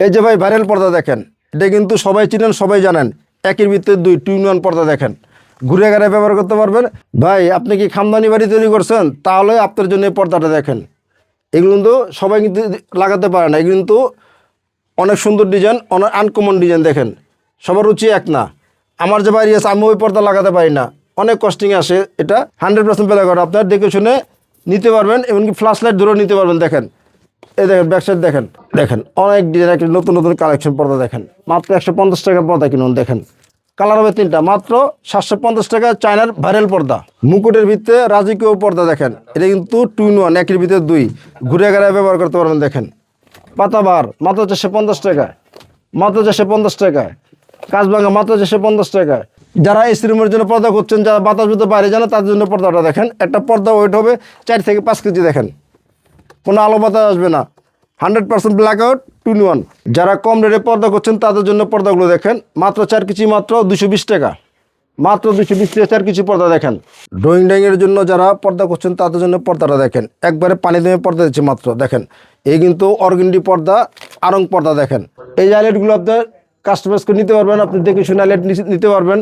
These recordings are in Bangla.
এই যে ভাই ভাইরাল পর্দা দেখেন, এটা কিন্তু সবাই চিনেন, সবাই জানেন। একের ভিতরে দুই, 2-in-1 পর্দা দেখেন, ঘুরে ঘুরে ব্যবহার করতে পারবেন। ভাই আপনি কি খামদানি বাড়ি তৈরি করছেন, তাহলে আপনার জন্য এই পর্দাটা দেখেন। এগুলো কিন্তু সবাই কিন্তু লাগাতে পারে না, এগুলো কিন্তু অনেক সুন্দর ডিজাইন, অনেক আনকমন ডিজাইন। দেখেন সবার রুচি এক না। আমার যে বাড়ি আছে, আমি ওই পর্দা লাগাতে পারি না, অনেক কস্টিং আসে। এটা 100% পেলে করে আপনার দেখে শুনে নিতে পারবেন, এমনকি ফ্ল্যাশ লাইট ধরেও নিতে পারবেন। দেখেন এই দেখেন ব্যাকসাইড দেখেন, দেখেন অনেক ডিজাইন, একটা নতুন নতুন কালেকশন পর্দা দেখেন। মাত্র 150 টাকা পর্দা কিনুন। দেখেন কালার হবে 3টা, মাত্র 750 টাকা। চায়নার ভাইরাল পর্দা, মুকুটের ভিতরে রাজকীয় পর্দা দেখেন। এটা কিন্তু 2-in-1, একের ভিতরে দুই, ঘুরে ঘুরে ব্যবহার করতে পারবেন। দেখেন পাতাবার মাত্র 450 টাকায়, মাত্র 450 টাকায়। কাজভাঙা মাত্র 450 টাকায়। যারা এসি রুমের জন্য পর্দা করছেন, যারা বাতাস বুঝতে বাইরে জানে, তাদের জন্য পর্দাটা দেখেন। একটা পর্দা ওয়েট হবে 4 থেকে 5 কেজি। দেখেন কোনো আলো বাতাস আসবে না, 100% ব্ল্যাক আউট, 2-in-1। যারা কম রেটে পর্দা করছেন, তাদের জন্য পর্দাগুলো দেখেন। মাত্র 4 কেজি, মাত্র 220 টাকা, মাত্র 220 টাকা 4 কেজি পর্দা দেখেন। ড্রয়িং ডাইংয়ের জন্য যারা পর্দা করছেন, তাদের জন্য পর্দাটা দেখেন। একবারে পানি দিয়ে পর্দা দিচ্ছে মাত্র। দেখেন এই কিন্তু অর্গেন্ডি পর্দা, আরং পর্দা দেখেন। এই লাইটগুলো আপনার কাস্টমাইজ করে নিতে পারবেন, আপনি দেখে শুনে লাইট নিতে পারবেন।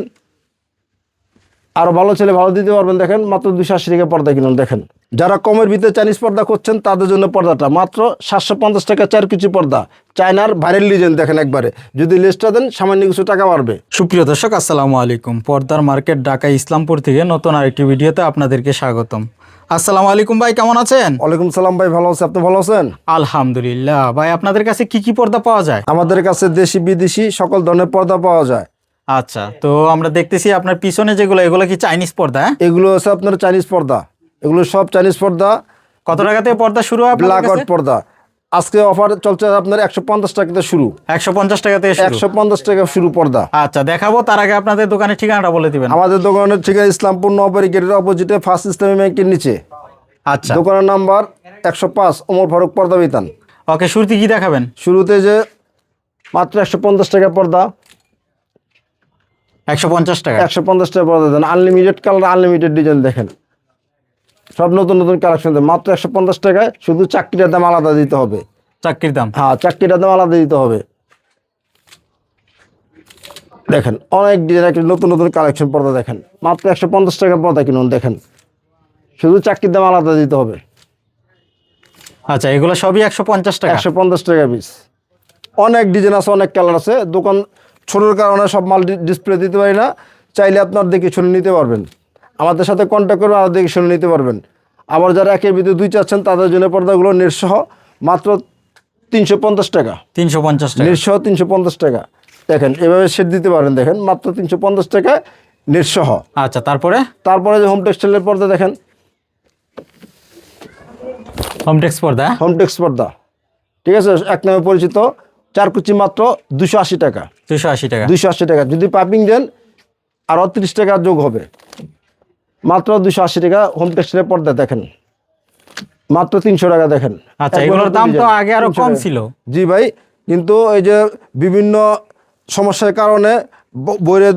আরও ভালো ছেলে ভালো দিতে পারবেন। দেখেন মাত্র 280 টাকা পর্দা কিনুন। দেখেন যারা কমের ভিতরে চাইনিজ পর্দা করছেন, তাদের জন্য পর্দাটা মাত্র 750 টাকা 4 কেজি পর্দা। চায়নার ভাইরাল ডিজাইন দেখেন। একবারে যদি লিস্টটা দেন, সামান্য কিছু টাকা বাড়বে। সুপ্রিয় দর্শক, আসসালামু আলাইকুম। পর্দার মার্কেট ঢাকা ইসলামপুর থেকে নতুন আরেকটি ভিডিওতে আপনাদেরকে স্বাগতম। আসসালামু আলাইকুম ভাই, কেমন আছেন? ওয়ালাইকুম সালাম ভাই, ভালো আছি, আপনি ভালো আছেন? আলহামদুলিল্লাহ। ভাই আপনাদের কাছে কি কি পর্দা পাওয়া যায়? আমাদের কাছে দেশি বিদেশি সকল ধরনের পর্দা পাওয়া যায়। আচ্ছা, তো আমরা দেখতেছি আপনার পিছনে যেগুলো, এগুলো কি চাইনিজ পর্দা? এগুলো হচ্ছে আপনার চাইনিজ পর্দা, এগুলো সব চাইনিজ পর্দা। কত টাকা থেকে পর্দা শুরু হয় আপনাদের ব্ল্যাক আউট কাছে? পর্দা আজকে অফার চলছে আপনার 150 টাকা থেকে শুরু। 150 টাকা থেকে শুরু? 150 টাকা শুরু পর্দা। আচ্ছা, দেখাবো, তার আগে আপনাদের দোকানের ঠিকানাটা বলে দিবেন। আমাদের দোকানের ঠিকানা ইসলামপুর নবাবাড়ি গেটের অপোজিটে ফার্স্ট ইসলামী ব্যাংকের নিচে। আচ্ছা, দোকানের নাম্বার 105, ওমর ফারুক পর্দা বিতান। ওকে, শুরুতে কি দেখাবেন? শুরুতে যে মাত্র 150 টাকা পর্দা, 150 টাকা। 150 টাকা পর্দা দেন। আনলিমিটেড কালার, আনলিমিটেড ডিজাইন দেখেন, সব নতুন নতুন কালেকশন দেন মাত্র 150 টাকায়। শুধু চাকরিটার দাম আলাদা দিতে হবে। চাকরির দাম? হ্যাঁ, চাকরিটার দাম আলাদা দিতে হবে। দেখেন অনেক ডিজাইন, একটা নতুন নতুন কালেকশন পর্দা দেখেন। মাত্র 150 টাকা পর্দা কিনুন। দেখেন শুধু চাকরির দাম আলাদা দিতে হবে। আচ্ছা, এগুলো সবই 150 টাকা? 150 টাকা পিস। অনেক ডিজাইন আছে, অনেক কালার আছে। দোকান ছোটোর কারণে সব মাল ডিসপ্লে দিতে পারি না। চাইলে আপনার দেখে শুনে নিতে পারবেন, আমাদের সাথে কন্ট্যাক্ট করবেন, আর দেখে শুনে নিতে পারবেন। আবার যারা একের ভিতরে দুই চাচ্ছেন, তাদের জন্য পর্দাগুলো নেট সহ মাত্র 350 টাকা। 350 টাকা নেট সহ 350 টাকা। দেখেন এভাবে সেট দিতে পারেন। দেখেন মাত্র 350 টাকা নেট সহ। আচ্ছা, তারপরে যে হোম টেক্সটাইলের পর্দা দেখেন, হোমটেক্স পর্দা। হোম টেক্স পর্দা, ঠিক আছে, এক নামে পরিচিত। 4 কুচি মাত্র 280 টাকা। 280 টাকা? 280 টাকা। যদি পাইপিং দেন আরও 30 টাকা যোগ হবে। মাত্র 280 টাকা হোম টেক্সটাইলের পর্দা দেখেন, মাত্র 300 টাকা। দেখেন আচ্ছা, এগুলোর দাম তো আগে আরো 300 কম টাকা। ছিল। জি ভাই, কিন্তু এই যে বিভিন্ন সমস্যার কারণে বইয়ের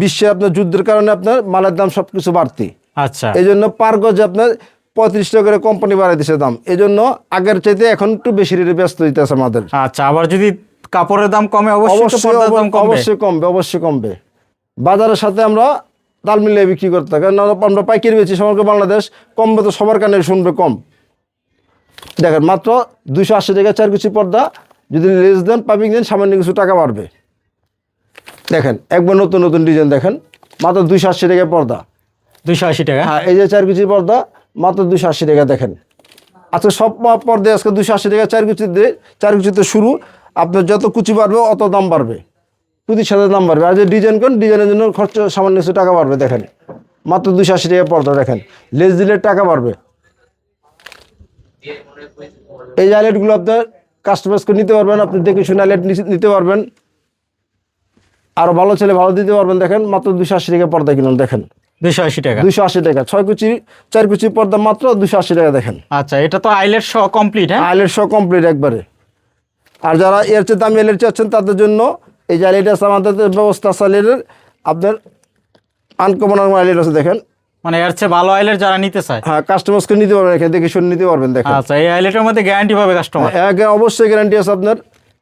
বিশ্বে আপনার যুদ্ধের কারণে আপনার মালের দাম সব কিছু বাড়তি। আচ্ছা, এই জন্য পার গজে আপনার 35 টাকা করে কোম্পানি বাড়াই দিচ্ছে দাম। এই জন্য আগের চাইতে এখন একটু বেশি রেটে ব্যস্ত দিতেছে আমাদের। আচ্ছা, আবার যদি কাপড়ের দাম কমে, অবশ্যই তো পর্দার দাম কমবে। অবশ্যই কমবে, অবশ্যই কমবে। বাজারের সাথে আমরা তাল মিলিয়ে বিক্রি করতে হয়, কারণ আমরা পাইকারি বেচি সমগ্র বাংলাদেশ। কমবে তো সবার কানে শুনবে কম। দেখেন মাত্র 280 টাকা 4 কুচি পর্দা। যদি লেস দেন, পাইপিং দেন, সামান্য কিছু টাকা বাড়বে। দেখেন একবার নতুন নতুন ডিজাইন দেখেন, মাত্র 280 টাকা পর্দা। 280 টাকা? হ্যাঁ, এই যে 4 কুচি পর্দা মাত্র 280 টাকা। দেখেন আজকে সব পর্দায় আজকে 280 টাকা 4 কুচি দিয়ে, 4 কুচিতে শুরু। আপনার যত কুচি বাড়বে অত দাম বাড়বে, কুচির সাথে দাম বাড়বে। আর যে ডিজাইন করেন, ডিজাইনের জন্য খরচ সামান্য কিছু টাকা বাড়বে। দেখেন মাত্র 280 টাকা পর্দা। দেখেন লেস দিলে টাকা বাড়বে। এই আইলেটগুলো আপনার কাস্টমাইজ করে নিতে পারবেন, আপনি দেখে শুনে আইলেট নিতে পারবেন। আরও ভালো ছেলে ভালো দিতে পারবেন। দেখেন মাত্র 280 টাকা পর্দা কিনুন। দেখেন 280 টাকা? 280 টাকা 6 কুচি 4 কুচি পর্দা মাত্র 280 টাকা। দেখেন আচ্ছা, এটা তো আইলেট সহ কমপ্লিট? হ্যাঁ, আইলেট সহ কমপ্লিট একবারে। আর যারা এর চেয়ে দামি আইলেট চাচ্ছেন, তাদের জন্য এই যে আইলেট আছে আমাদের ব্যবস্থা আছে। আইলেটের আপনার আনকমন আইলেট আছে। দেখেন মানে এর চেয়ে ভালো আইলেট যারা নিতে চায়, হ্যাঁ, কাস্টমাইজকে নিতে পারবেন, এখানে দেখে শুনে নিতে পারবেন। দেখেন আচ্ছা, এই আইলেটের মধ্যে গ্যারান্টি পাবে কাস্টমার? অবশ্যই গ্যারান্টি আছে আপনার।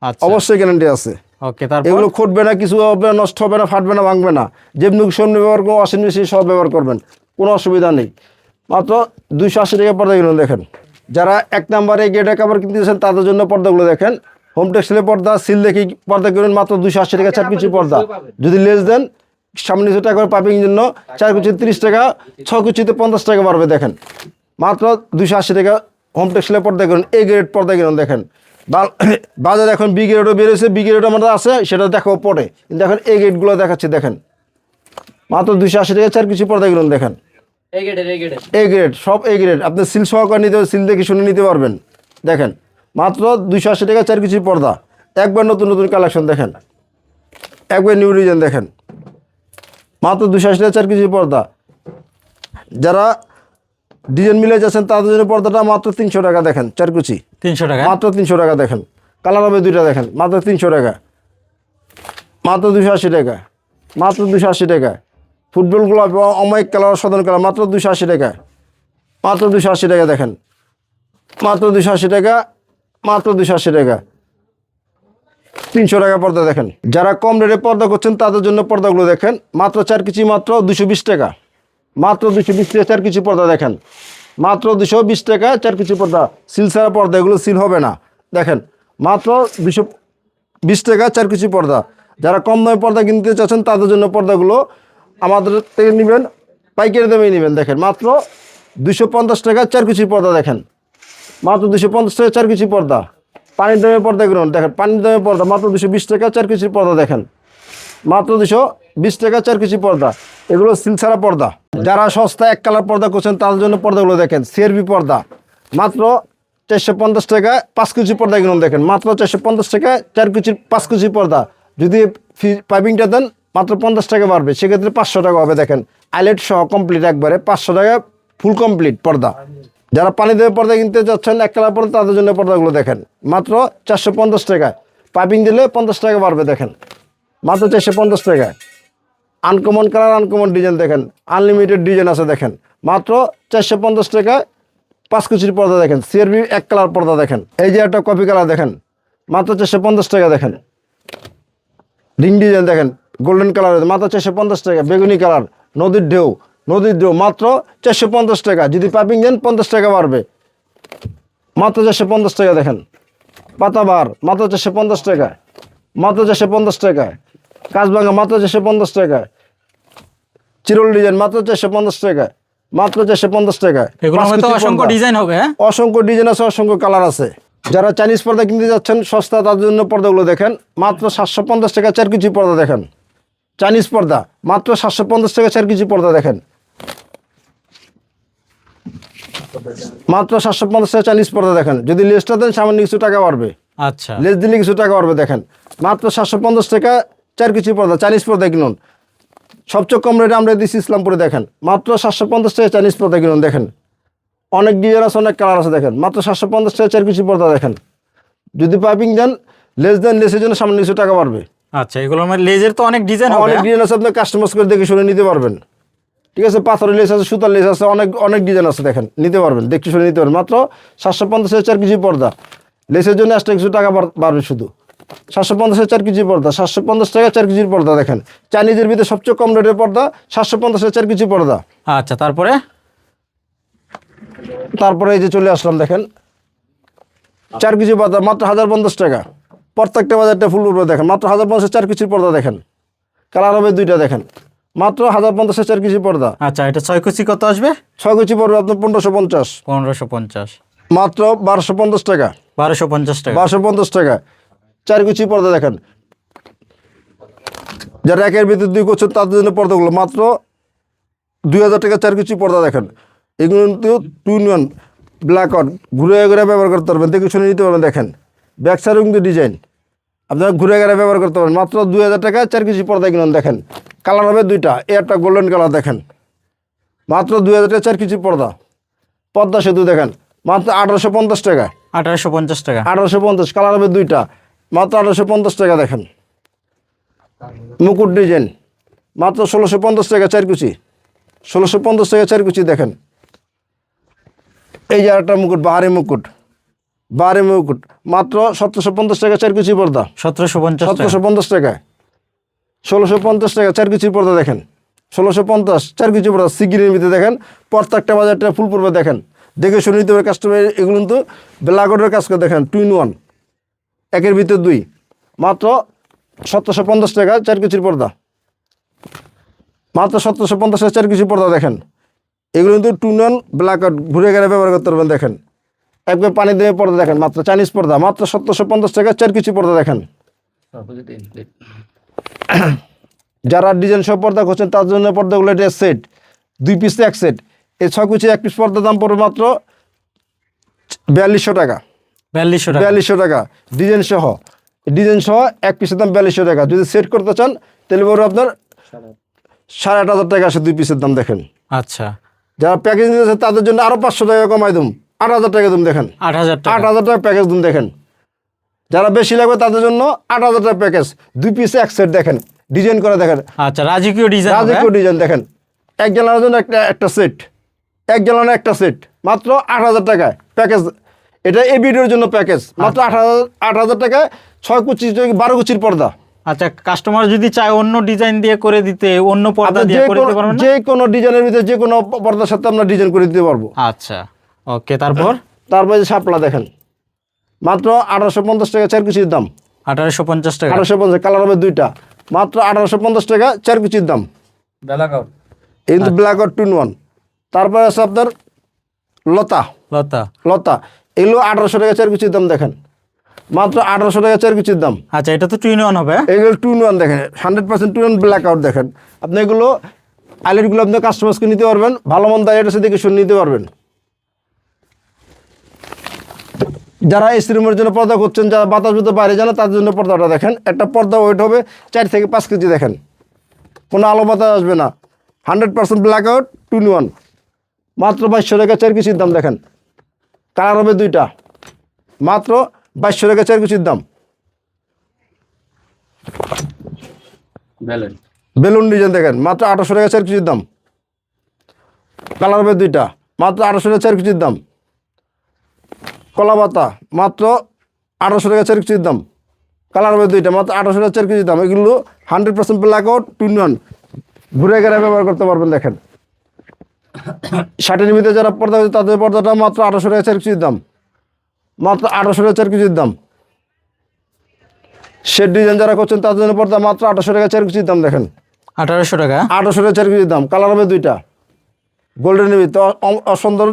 আচ্ছা অবশ্যই গ্যারান্টি আছে। ওকে, তারপর এগুলো খুঁটবে না, কিছু হবে না, নষ্ট হবে না, ফাটবে না, ভাঙবে না। যেমনি সামনে ব্যবহার করবো, ওয়াশিং মেশিন সব ব্যবহার করবেন, কোনো অসুবিধা নেই। মাত্র 280 টাকা পর্দা কিনুন দেখেন। যারা 1 নম্বরে গেটের কাপড় কিনতেছেন তাদের জন্য পর্দাগুলো দেখেন। হোম টেক্সটাইলের পর্দা সিল দেখি পর্দা কিনুন, মাত্র 280 টাকা 4 কুচি পর্দা। যদি লেস দেন সামনে 200 টাকা করে পাইপিং জন্য, 4 কুচি 30 টাকা, 6 কুচিতে 50 টাকা বাড়বে দেখেন। মাত্র 280 টাকা হোম টেক্সটাইলের পর্দা কিনুন, এই গ্রেড পর্দা কিনুন দেখেন। বাজারে এখন বি গ্রেডও বেরোছে, বি গ্রেড আমাদের আছে, সেটা দেখো পরে, কিন্তু এখন এই গ্রেডগুলো দেখাচ্ছি দেখেন। মাত্র 280 টাকা 4 কুচি পর্দা কিনুন দেখেন। এই গ্রেড সব এই গ্রেড, আপনি সিল সহকারে নিতে, সিল দেখে শুনে নিতে পারবেন দেখেন। মাত্র 280 টাকা 4 কুচি পর্দা। একবার নতুন নতুন কালেকশন দেখেন, একবার নিউ ডিজাইন দেখেন। মাত্র 280 টাকা 4 কুচি পর্দা। যারা ডিজাইন মিলে যাচ্ছেন তাদের জন্য পর্দাটা মাত্র 300 টাকা দেখেন, 4 কুচি 300 টাকা। মাত্র 300 টাকা দেখেন। কালার হবে 2টা দেখেন, মাত্র 300 টাকা, মাত্র 280 টাকা, মাত্র 280 টাকা। ফুটবলগুলো অমায়িক কালার, সাধারণ কালার, মাত্র 280 টাকা, মাত্র 280 টাকা দেখেন, মাত্র 280 টাকা, মাত্র 280 টাকা। 300 টাকা পর্দা দেখেন। যারা কম রেটে পর্দা করছেন তাদের জন্য পর্দাগুলো দেখেন, মাত্র 4 কুচি, মাত্র 220 টাকা, মাত্র 220 টাকা 4 কুচি পর্দা দেখেন। মাত্র 220 টাকা 4 কুচি পর্দা। সিল ছাড়া পর্দা, এগুলো সিল হবে না দেখেন। মাত্র 220 টাকা 4 কুচি পর্দা। যারা কম দামে পর্দা কিনতে চাচ্ছেন তাদের জন্য পর্দাগুলো আমাদের থেকে নেবেন, পাইকারি দামে নেবেন দেখেন। মাত্র 250 টাকা 4 কুচি পর্দা দেখেন, মাত্র 250 টাকা 4 কুচি পর্দা। পানির দামে পর্দা কিনুন দেখেন, পানির দামে পর্দা মাত্র 220 টাকা 4 কুচি পর্দা দেখেন, মাত্র 220 টাকা 4 কুচি পর্দা। এগুলো সিল ছাড়া পর্দা। যারা সস্তা 1 কালার পর্দা করছেন তাদের জন্য পর্দাগুলো দেখেন। সিআরবি পর্দা মাত্র 450 টাকা 5 কুচি পর্দা কিনুন দেখেন, মাত্র 450 টাকা 4 কুচি 5 কুচি পর্দা। যদি পাইপিংটা দেন মাত্র 50 টাকা বাড়বে, সেক্ষেত্রে 500 টাকা হবে দেখেন। আইলেট সহ কমপ্লিট একবারে 500 টাকা ফুল কমপ্লিট পর্দা। যারা পানি দেবে পর্দা কিনতে যাচ্ছেন 1 কালার পর্দা, তাদের জন্য পর্দাগুলো দেখেন। মাত্র 450 টাকা, পাইপিং দিলে 50 টাকা বাড়বে দেখেন, মাত্র 450 টাকা। আনকমন কালার, আনকমন ডিজাইন দেখেন, আনলিমিটেড ডিজাইন আছে দেখেন। মাত্র 450 টাকা 5 কুচির পর্দা দেখেন। সিআরবি 1 কালার পর্দা দেখেন। এই যে একটা কপি কালার দেখেন, মাত্র 450 টাকা দেখেন। রিং ডিজাইন দেখেন, গোল্ডেন কালার মাত্র 450 টাকা। বেগুনি কালার, নদীর ঢেউ, নদীর ঢেউ মাত্র 450 টাকা। যদি পাইপিং দেন 50 টাকা বাড়বে, মাত্র 450 টাকা দেখেন। পাতাবার মাত্র 450 টাকা, মাত্র 450 টাকা। কাজভাঙ্গা মাত্র 450 টাকা। চিরল ডিজাইন মাত্র 450 টাকা, মাত্র 450 টাকা। এগুলো হয়তো অসংখ্য ডিজাইন হবে, হ্যাঁ? অসংখ্য ডিজাইন আছে, অসংখ্য কালার আছে। যারা চাইনিজ পর্দা কিনতে যাচ্ছেন সস্তা, তাদের জন্য পর্দাগুলো দেখেন। মাত্র 750 টাকা 4 কুচি পর্দা দেখেন। চাইনিজ পর্দা মাত্র 750 টাকা 4 কুচি পর্দা দেখেন, মাত্র 750 টাকা চাইনিজ পর্দা দেখেন। যদি লেসটা দেন সামান্য কিছু টাকা বাড়বে, আচ্ছা লেস দিলে কিছু টাকা বাড়বে দেখেন। মাত্র 750 টাকা 4 কুচি পর্দা। চাইনিজ পর্দা কিনুন, সবচেয়ে কম রেটে আমরা দিচ্ছি ইসলামপুরে দেখেন। মাত্র 750 টাকা চাইনিজ পর্দা কিনুন দেখেন। অনেক ডিজাইন আছে, অনেক কালার আছে দেখেন। মাত্র 750 টাকা 4 কুচি পর্দা দেখেন। যদি পাইপিং দেন, লেস দেন, লেসের জন্য সামান্য কিছু টাকা বাড়বে। আচ্ছা, এগুলো লেজের তো অনেক ডিজাইন হবে, অনেক ডিজাইন আছে, আপনি কাস্টমাইজ করে দেখে শুনে নিতে পারবেন। ঠিক আছে, পাথরের লেস আছে, সুতার লেস আছে, অনেক অনেক ডিজাইন আছে দেখেন, নিতে পারবেন, দেখে শুনে নিতে পারবেন। মাত্র 750 টাকা 4 কুচি পর্দা। লেসের জন্য এক্সট্রা কিছু টাকা বাড়বে শুধু। 750 টাকা 4 কুচি পর্দা, 750 টাকা 4 কুচির পর্দা দেখেন। চাইনিজের ভিতরে সবচেয়ে কম রেটের পর্দা 750 টাকা 4 কুচি পর্দা। আচ্ছা, তারপরে এই যে চলে আসলাম দেখেন, 4 কুচি পর্দা মাত্র 1050 টাকা। প্রত্যেকটা বাজারটা ফুল উপরে দেখেন, মাত্র 1050 4 কুচির পর্দা দেখেন। কালার হবে 2টা দেখেন, মাত্র 1050 4 কুচি পর্দা। আচ্ছা, এটা 6 কুচি কত আসবে? 6 কুচি পড়বে আপনার 1550। 1550, মাত্র 1250 টাকা। 1250 টাকা। 1250 টাকা 4 কুচি পর্দা দেখেন। যারা একের ভিতরে 2 করছেন তাদের জন্য পর্দাগুলো মাত্র 2000 টাকা 4 কুচি পর্দা দেখেন। এগুলো কিন্তু 2-in-1 ব্ল্যাক আউট, ঘুরে ঘুরে ব্যবহার করতে পারবেন, দেখে শুনে নিতে পারবেন দেখেন। ব্যাক সাইডও কিন্তু ডিজাইন, আপনারা ঘুরে ঘুরে ব্যবহার করতে পারেন। মাত্র 2000 টাকা 4 কুচি পর্দা কিনুন দেখেন। কালার হবে 2টা, একটা গোল্ডেন কালার দেখেন। মাত্র 2000 টাকা 4 কুচি পর্দা। পদ্মা সেতু দেখেন, মাত্র 1850 টাকা। 1850 টাকা। 1850, কালার হবে 2টা, মাত্র 1850 টাকা দেখেন। মুকুট ডিজাইন মাত্র 1650 টাকা 4 কুচি। 1650 টাকা 4 কুচি দেখেন। এই যে একটা মুকুট, বাহারি মুকুট, বারে মুকুট মাত্র 1750 টাকা 4 কুচি পর্দা। 1750 টাকা। 1750 টাকা। 1650 টাকা 4 কুচির পর্দা দেখেন। 1650 4 কুচি পর্দা সিগিনের ভিতরে দেখেন, প্রত্যেকটা বাজারটা ফুল পড়বে দেখেন, দেখে শুনে নিতে হবে কাস্টমার। এগুলো কিন্তু ব্ল্যাকআউটের কাজ করে দেখেন, 2 in 1, একের ভিতরে 2, মাত্র 1750 টাকা 4 কুচির পর্দা। মাত্র 1750 টাকা 4 কুচি পর্দা দেখেন। এগুলো কিন্তু 2 in 1 ব্ল্যাকআউট ঘুরে গেলে ব্যবহার করতে পারবেন দেখেন। একবার পানি দিয়ে পর্দা দেখেন, মাত্র চাইনিজ পর্দা, মাত্র 1750 টাকা 4 কুচি পর্দা দেখেন। যারা ডিজাইন সব পর্দা করছেন তার জন্য পর্দাগুলো এটা সেট, 2 পিস 1 সেট। এই 6 কুচি 1 পিস পর্দার দাম পড়বে মাত্র 4200 টাকা। 4200 টাকা। 4200 টাকা ডিজাইন সহ। ডিজাইন সহ 1 পিসের দাম 4200 টাকা। যদি সেট করতে চান তাহলে পড়বে আপনার 8500 টাকা আসে 2 পিসের দাম দেখেন। আচ্ছা, যারা প্যাকেজ নিতেছে তাদের জন্য আরো 500 টাকা কমাই দিম, 8000 টাকা দিম দেখেন। 8000 টাকা। 8000 টাকা প্যাকেজ দিন দেখেন। যারা বেশি লাগবে তাদের জন্য 8000 টাকা প্যাকেজ, 2 পিসে 1 সেট দেখেন, ডিজাইন করে দেখেন। আচ্ছা, রাজকীয় ডিজাইন হবে। রাজকীয় ডিজাইন দেখেন, এক জ্বালানোর জন্য একটা সেট, এক জ্বালানো একটা সেট, মাত্র 8000 টাকায় প্যাকেজ। এটা এই ভিডিওর জন্য প্যাকেজ মাত্র 8000 টাকায় 6 কুচি 12 কুচির পর্দা। আচ্ছা, কাস্টমার যদি চায় অন্য ডিজাইন দিয়ে করে দিতে, অন্য পর্দা আপনি দিয়ে করে দিতে পারবেন না? যে কোনো ডিজাইনের ভিতরে যে কোনো পর্দার সাথে আমরা ডিজাইন করে দিতে পারবো। আচ্ছা, ওকে। তারপর যে শাপলা দেখেন, মাত্র 1850 টাকা 4 কুচির দাম। 1850 টাকা। 1850, কালার হবে 2টা, মাত্র 1850 টাকা 4 কুচির দাম। ব্ল্যাকআউট। এই কিন্তু ব্ল্যাকআউট 2 in 1। তারপরে আছে আপনার লতা। লতা এগুলো 1800 টাকা 4 কুচির দাম দেখেন, মাত্র 1800 টাকা 4 কুচির দাম। আচ্ছা, এটা তো 2 in 1 হবে। এগুলো 2 in 1 দেখেন, 100% 2 in 1 ব্ল্যাকআউট দেখেন। আপনি এগুলো আইলেটগুলো আপনি কাস্টমাইজকে নিতে পারবেন, ভালো মন্দ আইলেট আছে দেখে শুনে নিতে পারবেন। যারা এসি রুমের জন্য পর্দা করছেন, যারা বাতাস ভিতরে বাইরে জানে তাদের জন্য পর্দাটা দেখেন। একটা পর্দা ওয়েট হবে 4 থেকে 5 কেজি দেখেন, কোনো আলো বাতাস আসবে না, 100% ব্ল্যাকআউট 2 in 1, মাত্র 2200 টাকা 4 কুচির দাম দেখেন। কালার হবে 2টা, মাত্র 2200 টাকা 4 কুচির দাম। বেলুন ডিজাইন দেখেন, মাত্র 1800 টাকা 4 কুচির দাম। কালার হবে 2টা, মাত্র 1800 টাকা 4 কুচির দাম। কলা পাতা মাত্র 1800 টাকা 4 কুচির দাম। কালার হবে 2টা, মাত্র 1800 টাকা 4 কুচির দাম। এগুলো 100% ব্ল্যাকআউট 2 in 1 ঘুরে গেলে ব্যবহার করতে পারবেন দেখেন। শার্টের ভিতরে যারা পর্দা হয়েছে তাদের পর্দাটা মাত্র 1800 টাকা 4 কুচির দাম, মাত্র 1800 টাকা 4 কুচির দাম। শেড ডিজাইন যারা করছেন তাদের জন্য পর্দা মাত্র 1800 টাকা 4 কুচির দাম দেখেন। 1800 টাকা। 1800 টাকা 4 কুচির দাম। কালার হবে 2টা, গোল্ডেনের ভিতরে সুন্দর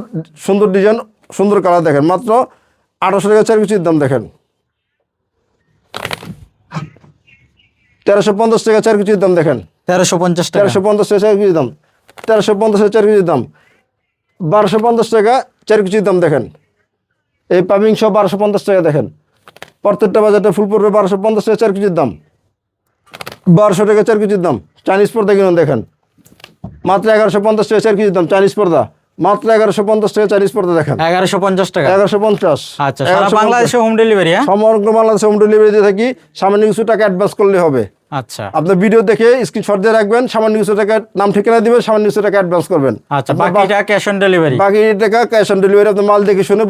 সুন্দর ডিজাইন, সুন্দর কালার দেখেন, মাত্র 1800 টাকা 4 কুচির দাম দেখেন। 1350 টাকা 4 কুচির দাম দেখেন। 1350 টাকা। 1350 টাকা 4 কুচির দাম। 1350 টাকা 4 কুচির দাম। 1250 টাকা 4 কুচির দাম দেখেন। এই পামিং সব 1250 টাকা দেখেন। প্রত্যেকটা বাজারটা ফুল পড়বে 1250 টাকা 4 কুচির দাম। 1200 টাকা 4 কুচির দাম। চাইনিজ পর্দা কিনুন দেখেন, মাত্র 1150 টাকা 4 কুচির দাম। চাইনিজ পর্দা মাত্র 1150 টাকা চাইনিজ পর্দা দেখেন। 1150 টাকা। 1150। আচ্ছা, সারা বাংলাদেশে হোম ডেলিভারি? সমগ্র বাংলাদেশে হোম ডেলিভারি দিয়ে থাকি। সামান্য কিছু টাকা অ্যাডভান্স করলে হবে। আচ্ছা, আপনার ভিডিও দেখে স্ক্রিনশট দিয়ে রাখবেন, সামান্য কিছু টাকা নাম ঠিকানা দিবেন, সামান্য কিছু টাকা অ্যাডভান্স করবেন। আচ্ছা, বাকিটা ক্যাশ অন ডেলিভারি? বাকি টাকা ক্যাশ অন ডেলিভারি। আপনার মাল দেখে শুনে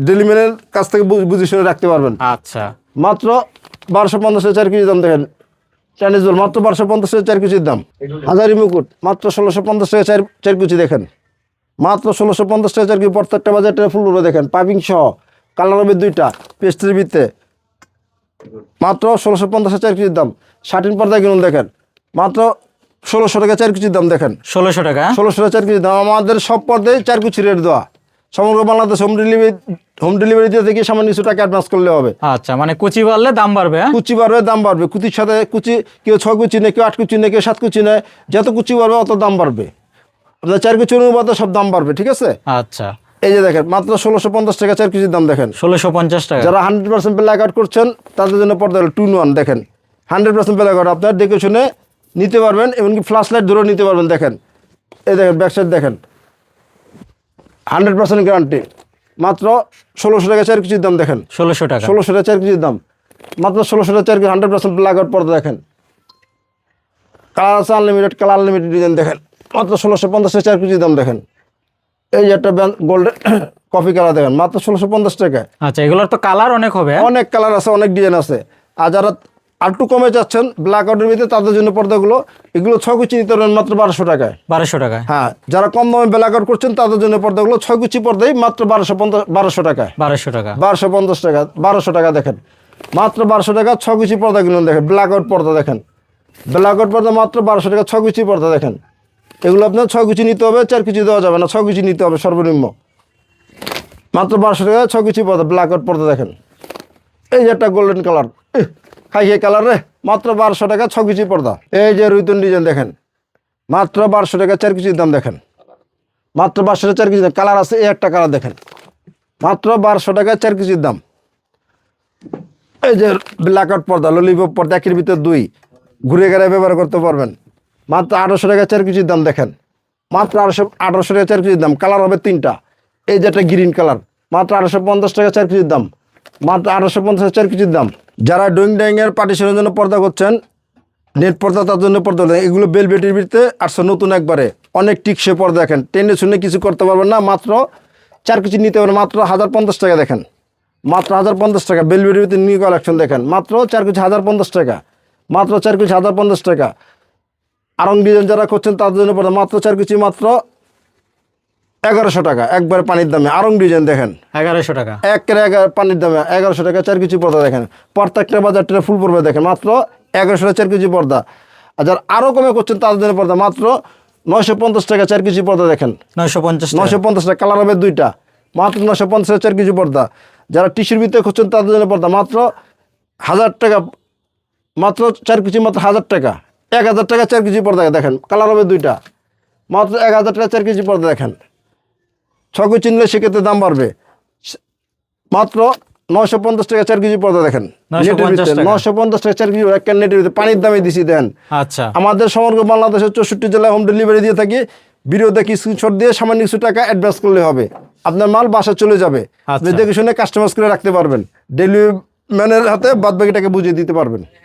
ডেলিভারির কাছ থেকে বুঝে শুনে রাখতে পারবেন। আচ্ছা, মাত্র 1250 টাকা 4 কেজি দাম দেখেন। চাইনিজ বল মাত্র 1250 টাকা 4 কেজির দাম। হাজারি মুকুট মাত্র 1650 টাকা 4 কেজি দেখেন, মাত্র 1650 টাকা 4 কেজি। প্রত্যেকটা বাজারটা ফুল করে দেখেন, পাইপিং সহ। কালার হবে 2টা, পেস্টের ভিতরে, মাত্র 1650 টাকা 4 কেজির দাম। শার্টিন পর্দা কিনুন দেখেন, মাত্র 1600 টাকা 4 কেজির দাম দেখেন। 1600 টাকা। 1600 টাকা 4 কেজির দাম। আমাদের সব পর্দায় 4 কুচি রেট দেওয়া। সমগ্র বাংলাদেশ হোম ডেলিভারি দিয়ে থেকে সামান্য কিছু টাকা অ্যাডভান্স করলে হবে। আচ্ছা, মানে কুচি বাড়লে দাম বাড়বে? কুচি বাড়বে, দাম বাড়বে। কুচির সাথে কুচি, কেউ 6 কুচি নেয়, কেউ 8 কুচি নেয়, কেউ 7 কুচি নেয়। যত কুচি বাড়বে অত দাম বাড়বে। আপনার 4 কুচি অনুপাতে সব দাম বাড়বে, ঠিক আছে? আচ্ছা, এই যে দেখেন, মাত্র 1650 টাকা 4 কেজির দাম দেখেন। 1650 টাকা। যারা 100% ব্ল্যাকআউট করছেন তাদের জন্য পর্দা 2 in 1 দেখেন। 100% ব্ল্যাকআউট আপনার দেখে শুনে নিতে পারবেন, এমনকি ফ্ল্যাশ লাইট ধরেও নিতে পারবেন দেখেন। এই দেখেন, ব্যাক সাইড দেখেন, 100% গ্যারান্টি। মাত্র 1600 টাকা 4 কেজির দাম দেখেন। 1600 টাকা। 1600 টাকা 4 কেজির দাম, মাত্র 1600 টাকা 4 কেজি। 100% ব্ল্যাকআউট পর্দা দেখেন। কালার আছে আনলিমিটেড, কালার আনলিমিটেড ডিজাইন দেখেন, মাত্র 1650 টাকা 4 কেজির দাম দেখেন। এই যে একটা গোল্ডেন কফি কালার দেখেন মাত্র 1650 টাকা। আচ্ছা, এগুলোর তো কালার অনেক হবে। অনেক কালার আছে, অনেক ডিজাইন আছে। আর যারা আরটু কমে যাচ্ছেন ব্ল্যাক আউটের ভিতরে, তাদের জন্য পর্দাগুলো এগুলো 6 কুচি নিতে পারবেন মাত্র 1200 টাকায়। 1200 টাকায়। হ্যাঁ, যারা কম দামে ব্ল্যাক আউট করছেন তাদের জন্য পর্দাগুলো 6 কুচি পর্দাই মাত্র 1200 টাকায়। 1200 টাকা। 1250 টাকা, 1200 টাকা দেখেন মাত্র 1200 টাকা। 6 কুচি পর্দাগুলো দেখেন, ব্ল্যাক আউট পর্দা দেখেন, ব্ল্যাক আউট পর্দা মাত্র 1200 টাকা। 6 কুচি পর্দা দেখেন, এগুলো আপনার 6 কুচি নিতে হবে, 4 কুচি দেওয়া যাবে না, 6 কুচি নিতে হবে সর্বনিম্ন। মাত্র 1200 টাকা 6 কুচি পর্দা, ব্ল্যাক আউট পর্দা দেখেন। এই যে একটা গোল্ডেন কালার, খাই কালার রে, মাত্র 1200 টাকা 6 কুচি পর্দা। এই যে রুইতন ডিজাইন দেখেন, মাত্র 1200 টাকা 4 কুচির দাম দেখেন, মাত্র 1200 টাকা 4 কুচি দাম। কালার আছে, এই একটা কালার দেখেন, মাত্র 1200 টাকা 4 কুচির দাম। এই যে ব্ল্যাক আউট পর্দা, ললিপপ পর্দা, একের ভিতর 2, ঘুরে গেড়ে ব্যবহার করতে পারবেন। মাত্র 1800 টাকা 4 কুচির দাম দেখেন, মাত্র 1800 টাকা 4 কুচির দাম। কালার হবে 3টা। এই যে একটা গ্রিন কালার, মাত্র 1850 টাকা 4 কুচির দাম, মাত্র 1850 টাকা 4 কুচির দাম। যারা ড্রয়িং ডাইংয়ের পার্টিশনের জন্য পর্দা করছেন, নেট পর্দা, তার জন্য পর্দা দেখেন। এগুলো বেলভেটের ভিতরে আসছে নতুন একবারে, অনেক টিকসে পর্দা দেখেন, টেনে শুনে কিছু করতে পারবেন না। মাত্র 4 কুচি নিতে পারবেন মাত্র 1050 টাকা দেখেন, মাত্র 1050 টাকা। বেলভেটের ভিতরে নিউ কালেকশন দেখেন, মাত্র 4 কুচি 1050 টাকা, মাত্র 4 কুচি 1050 টাকা। আরং ডিজাইন যারা করছেন তাদের জন্য পর্দা মাত্র 4 কুচি মাত্র 1100 টাকা, একবারে পানির দামে। আরং ডিজাইন দেখেন 1100 টাকা। পানির দামে 1100 টাকা 4 কুচি পর্দা দেখেন। প্রত্যেকটা বাজারটা ফুল পড়বে দেখেন, মাত্র 1100 টাকা 4 কুচি পর্দা। আর যারা আরও কমে করছেন তাদের জন্য পর্দা মাত্র 950 টাকা 4 কুচি পর্দা দেখেন, 950 টাকা। কালার হবে 2টা, মাত্র 950 টাকা 4 কুচি পর্দা। যারা টিস্যুর ভিতরে খুঁজছেন তাদের জন্য পর্দা মাত্র 1000 টাকা, মাত্র 4 কুচি মাত্র 1000 টাকা, 1000 টাকা 4 কুচি পর্দা দেখেন। কালার হবে 2টা, মাত্র 1000 টাকা 4 কুচি পর্দা দেখেন। 6 কুচি নিলে সেক্ষেত্রে দাম বাড়বে। মাত্র 950 টাকা 4 কেজি পর্দা দেখেন, 950 টাকা। 950 টাকা 4 কেজি একটা নেটের ভিতরে পানির দামে দিছি দেন। আচ্ছা, আমাদের সমগ্র বাংলাদেশের 64 জেলায় হোম ডেলিভারি দিয়ে থাকি। ভিডিও দেখি স্ক্রিনশট দিয়ে সামান্য কিছু টাকা অ্যাডভান্স করলে হবে, আপনার মাল বাসা চলে যাবে। আপনি আচ্ছা। দেখে শুনে কাস্টমাইজ করে রাখতে পারবেন, ডেলিভারি ম্যানের হাতে বাদ বাকি টাকা বুঝিয়ে দিতে পারবেন।